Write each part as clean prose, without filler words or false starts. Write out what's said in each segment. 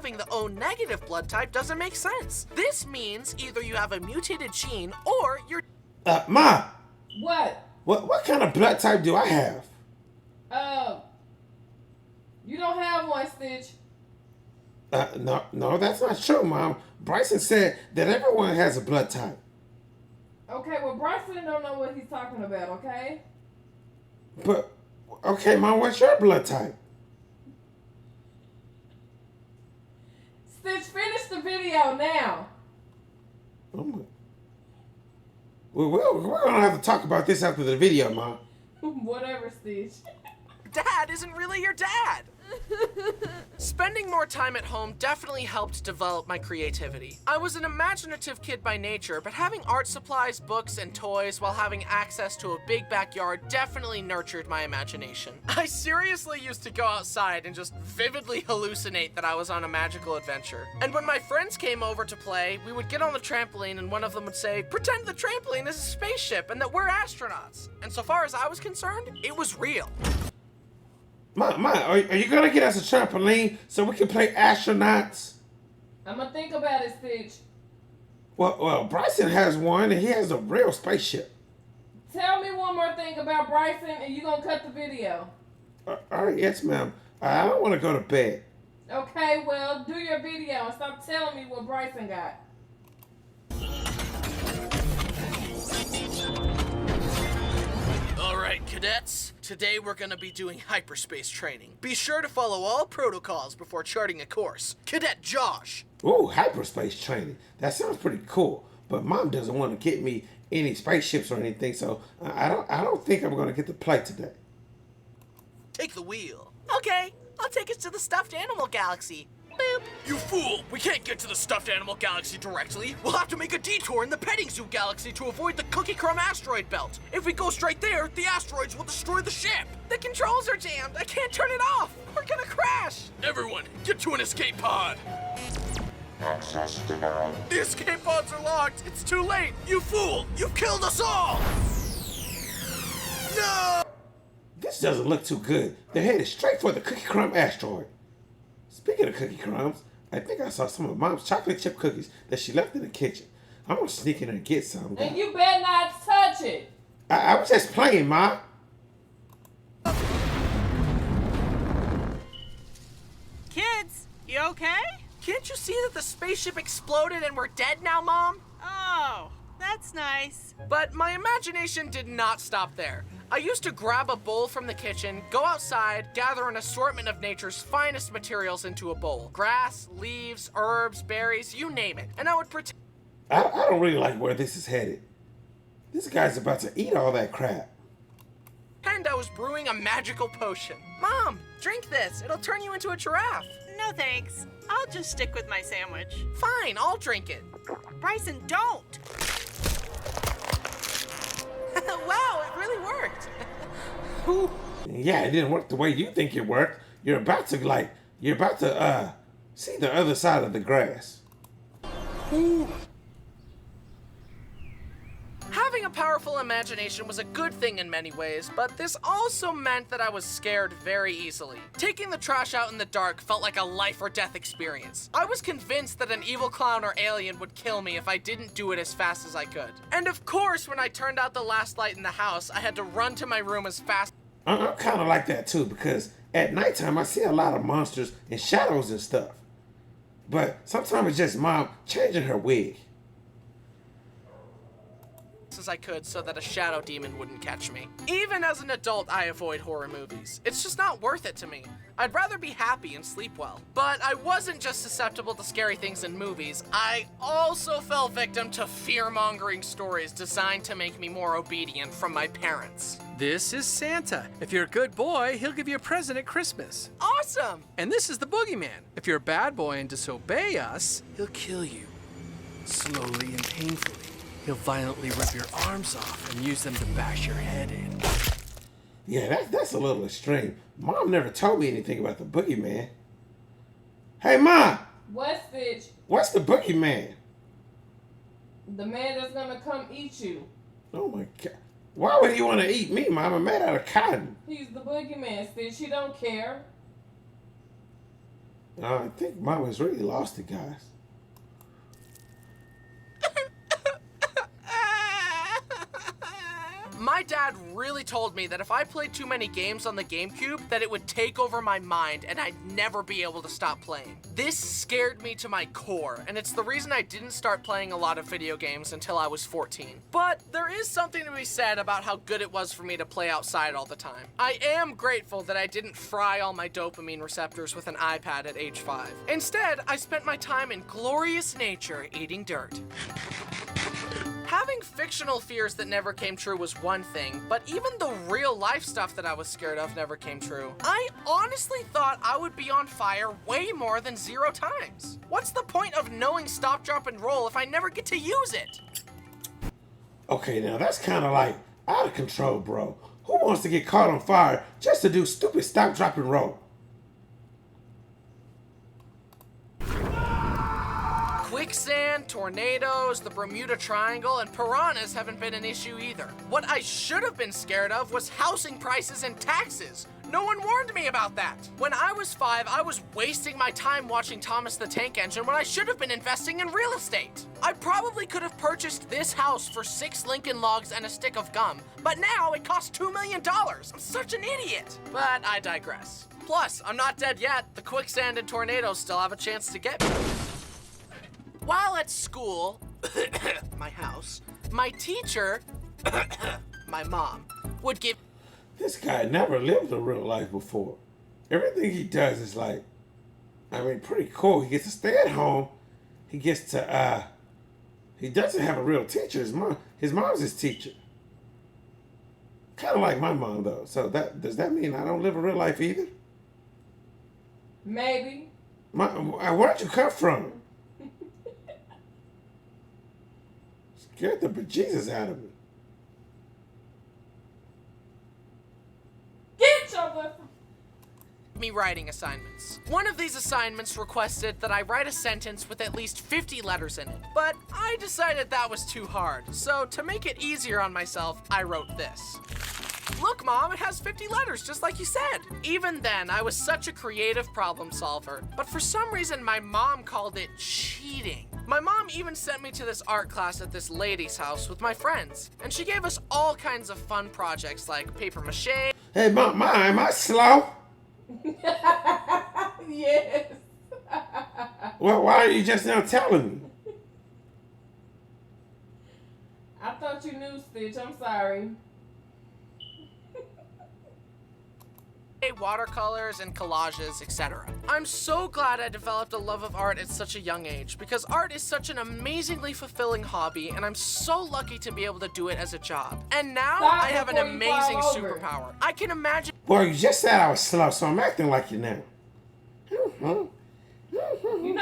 having the O negative blood type doesn't make sense. This means either you have a mutated gene or you're... Ma! What? What kind of blood type do I have? You don't have one, Stitch. No, that's not true, Mom. Bryson said that everyone has a blood type. Okay, well, Bryson don't know what he's talking about, okay? But, okay, Mom, what's your blood type? Stitch, finish the video now. Oh my. We're going to have to talk about this after the video, Mom. Whatever, Stitch. Dad isn't really your dad. Spending more time at home definitely helped develop my creativity. I was an imaginative kid by nature, but having art supplies, books, and toys while having access to a big backyard definitely nurtured my imagination. I seriously used to go outside and just vividly hallucinate that I was on a magical adventure. And when my friends came over to play, we would get on the trampoline and one of them would say, "Pretend the trampoline is a spaceship and that we're astronauts." And so far as I was concerned, it was real. Ma, are you going to get us a trampoline so we can play astronauts? I'm going to think about it, Stitch. Well, Bryson has one and he has a real spaceship. Tell me one more thing about Bryson and you're going to cut the video. All right, yes, ma'am. I don't want to go to bed. Okay, well, do your video and stop telling me what Bryson got. All right, cadets. Today we're gonna be doing hyperspace training. Be sure to follow all protocols before charting a course. Cadet Josh. Ooh, hyperspace training. That sounds pretty cool. But Mom doesn't want to get me any spaceships or anything, so I don't think I'm going to get to play today. Take the wheel. Okay, I'll take us to the stuffed animal galaxy. Boop. You fool! We can't get to the stuffed animal galaxy directly. We'll have to make a detour in the petting zoo galaxy to avoid the cookie crumb asteroid belt. If we go straight there, the asteroids will destroy the ship. The controls are jammed. I can't turn it off. We're gonna crash. Everyone, get to an escape pod. Access denied. The escape pods are locked. It's too late. You fool! You've killed us all! No! This doesn't look too good. They're headed straight for the cookie crumb asteroid. Speaking of cookie crumbs, I think I saw some of Mom's chocolate chip cookies that she left in the kitchen. I'm gonna sneak in there and get some. And you better not touch it. I was just playing, Ma. Kids, you okay? Can't you see that the spaceship exploded and we're dead now, Mom? Oh, that's nice. But my imagination did not stop there. I used to grab a bowl from the kitchen, go outside, gather an assortment of nature's finest materials into a bowl. Grass, leaves, herbs, berries, you name it. And I would pretend... I don't really like where this is headed. This guy's about to eat all that crap. And I was brewing a magical potion. Mom, drink this. It'll turn you into a giraffe. No thanks. I'll just stick with my sandwich. Fine, I'll drink it. Bryson, don't! Wow, it really worked. Yeah, it didn't work the way you think it worked. You're about to see the other side of the grass. Having a powerful imagination was a good thing in many ways, but this also meant that I was scared very easily. Taking the trash out in the dark felt like a life or death experience. I was convinced that an evil clown or alien would kill me if I didn't do it as fast as I could. And of course, when I turned out the last light in the house, I had to run to my room as fast. I'm kind of like that too, because at nighttime I see a lot of monsters and shadows and stuff. But sometimes it's just Mom changing her wig. As I could so that a shadow demon wouldn't catch me. Even as an adult, I avoid horror movies. It's just not worth it to me. I'd rather be happy and sleep well. But I wasn't just susceptible to scary things in movies. I also fell victim to fear-mongering stories designed to make me more obedient from my parents. This is Santa. If you're a good boy, he'll give you a present at Christmas. Awesome! And this is the boogeyman. If you're a bad boy and disobey us, he'll kill you. Slowly and painfully. He'll violently rip your arms off and use them to bash your head in. Yeah, that's a little extreme. Mom never told me anything about the boogeyman. Hey, Mom! What, Stitch? What's the boogeyman? The man that's gonna come eat you. Oh my God. Why would he want to eat me, Mom? I'm made out of cotton. He's the boogeyman, Stitch. He don't care. I think Mama's really lost it, guys. My dad really told me that if I played too many games on the GameCube, that it would take over my mind and I'd never be able to stop playing. This scared me to my core, and it's the reason I didn't start playing a lot of video games until I was 14. But there is something to be said about how good it was for me to play outside all the time. I am grateful that I didn't fry all my dopamine receptors with an iPad at age 5. Instead, I spent my time in glorious nature eating dirt. Having fictional fears that never came true was one thing, but even the real life stuff that I was scared of never came true. I honestly thought I would be on fire way more than 0 times. What's the point of knowing stop, drop, and roll if I never get to use it? Okay, now that's kind of like out of control, bro. Who wants to get caught on fire just to do stupid stop, drop, and roll? Quicksand, tornadoes, the Bermuda Triangle, and piranhas haven't been an issue either. What I should have been scared of was housing prices and taxes. No one warned me about that. When I was 5, I was wasting my time watching Thomas the Tank Engine when I should have been investing in real estate. I probably could have purchased this house for 6 Lincoln Logs and a stick of gum, but now it costs $2 million. I'm such an idiot. But I digress. Plus, I'm not dead yet. The quicksand and tornadoes still have a chance to get me. While at school, my house, my teacher, my mom, would give... This guy never lived a real life before. Everything he does is like, pretty cool. He gets to stay at home. He gets to, he doesn't have a real teacher. His mom's his teacher. Kind of like my mom, though. So does that mean I don't live a real life either? Maybe. Where'd you come from? Scared the bejesus out of me. Get your boyfriend. Me writing assignments. One of these assignments requested that I write a sentence with at least 50 letters in it, but I decided that was too hard. So to make it easier on myself, I wrote this. Look, Mom, it has 50 letters, just like you said. Even then, I was such a creative problem solver, but for some reason, my mom called it cheating. My mom even sent me to this art class at this lady's house with my friends, and she gave us all kinds of fun projects like paper mache. Hey, Mom, am I slow? Yes. Well, why are you just now telling me? I thought you knew, Stitch. I'm sorry. Watercolors and collages, etc. I'm so glad I developed a love of art at such a young age because art is such an amazingly fulfilling hobby and I'm so lucky to be able to do it as a job. And now Stop I have an before you amazing fall over. superpower. I can imagine Well, you just said I was slow, so I'm acting like you now. You know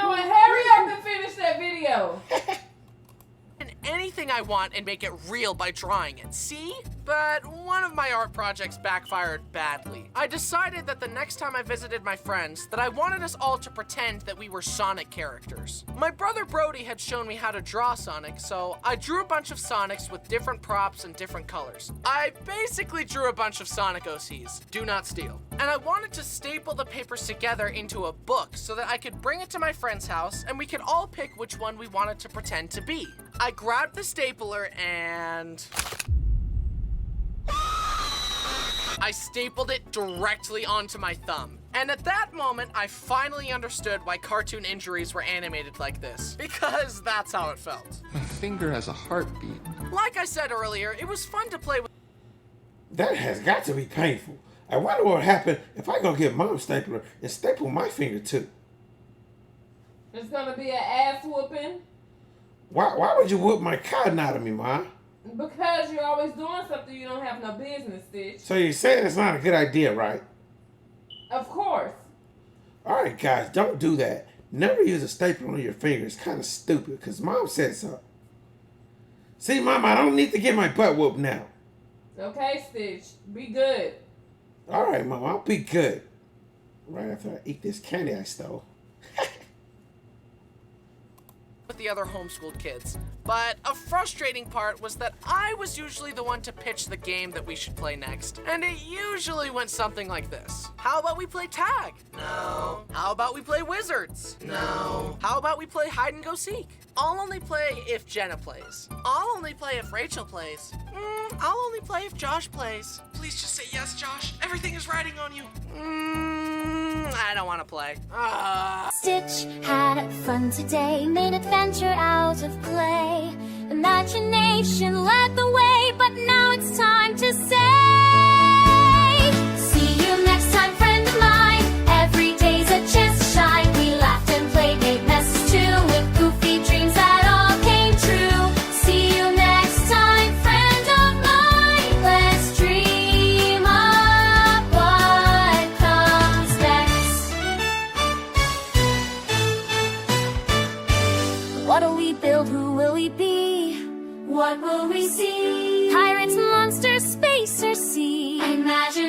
what? Hurry up and finish that video. anything I want and make it real by drawing it, see? But one of my art projects backfired badly. I decided that the next time I visited my friends that I wanted us all to pretend that we were Sonic characters. My brother Brody had shown me how to draw Sonic, so I drew a bunch of Sonics with different props and different colors. I basically drew a bunch of Sonic OCs, do not steal. And I wanted to staple the papers together into a book so that I could bring it to my friend's house and we could all pick which one we wanted to pretend to be. I grabbed the stapler and I stapled it directly onto my thumb. And at that moment, I finally understood why cartoon injuries were animated like this. Because that's how it felt. My finger has a heartbeat. Like I said earlier, it was fun to play with. That has got to be painful. I wonder what would happen if I go get Mom's stapler and staple my finger too. It's gonna be an ass whooping. Why would you whoop my cotton out of me, Ma? Because you're always doing something you don't have no business, Stitch. So you're saying it's not a good idea, right? Of course. All right, guys, don't do that. Never use a stapler on your finger. It's kind of stupid, because Mom said so. See, Mom, I don't need to get my butt whooped now. Okay, Stitch. Be good. All right, Mom, I'll be good. Right after I eat this candy I stole. the other homeschooled kids. But a frustrating part was that I was usually the one to pitch the game that we should play next. And it usually went something like this. How about we play tag? No. How about we play wizards? No. How about we play hide and go seek? I'll only play if Jenna plays. I'll only play if Rachel plays. I'll only play if Josh plays. Please just say yes, Josh. Everything is riding on you. I don't want to play. Stitch had fun today, made adventure out of play. Imagination led the way, but now it's time to say, see you next time, friend of mine. Every day's a chance to shine. We laughed and played, made messes too, with goofy dreams that all came true. See you next time, friend of mine. Let's dream up what comes next. What'll we build? Who will we be? What will we see? Pirates, monsters, space, or sea? Imagine